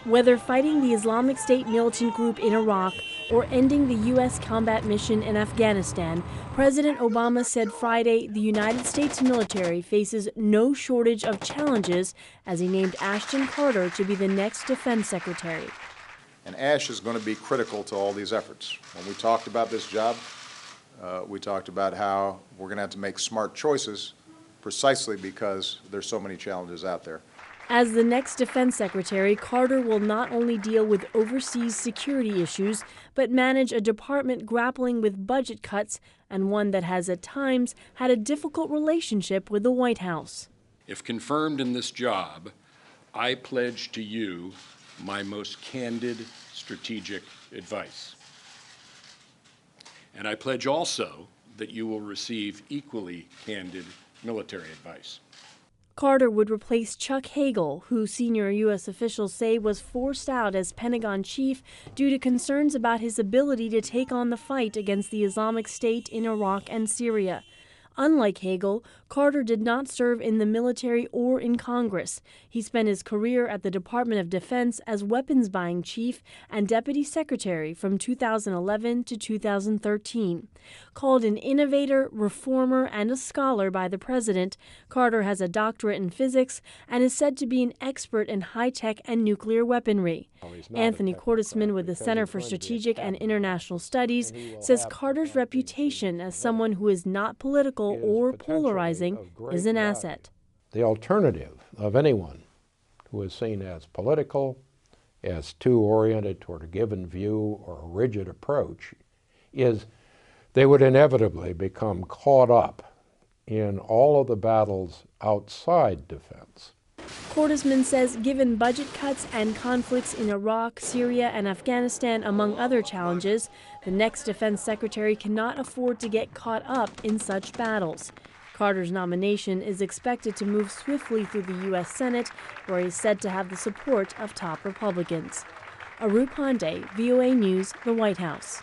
Whether fighting the Islamic State militant group in Iraq or ending the U.S. combat mission in Afghanistan, President Obama said Friday the United States military faces no shortage of challenges as he named Ashton Carter to be the next defense secretary. And Ash is going to be critical to all these efforts. When we talked about this job, we talked about how we're going to have to make smart choices precisely because there's so many challenges out there. As the next defense secretary, Carter will not only deal with overseas security issues, but manage a department grappling with budget cuts and one that has at times had a difficult relationship with the White House. If confirmed in this job, I pledge to you my most candid strategic advice. And I pledge also that you will receive equally candid military advice. Carter would replace Chuck Hagel, who senior U.S. officials say was forced out as Pentagon chief due to concerns about his ability to take on the fight against the Islamic State in Iraq and Syria. Unlike Hagel, Carter did not serve in the military or in Congress. He spent his career at the Department of Defense as weapons buying chief and deputy secretary from 2011 to 2013. Called an innovator, reformer, and a scholar by the president, Carter has a doctorate in physics and is said to be an expert in high-tech and nuclear weaponry. Anthony Cordesman with the Center for Strategic and International Studies says Carter's reputation as someone who is not political or polarizing is an asset. The alternative of anyone who is seen as political, as too oriented toward a given view or a rigid approach, is they would inevitably become caught up in all of the battles outside defense. Cordesman says given budget cuts and conflicts in Iraq, Syria, and Afghanistan, among other challenges, the next defense secretary cannot afford to get caught up in such battles. Carter's nomination is expected to move swiftly through the U.S. Senate, where he is said to have the support of top Republicans. Pande, VOA News, the White House.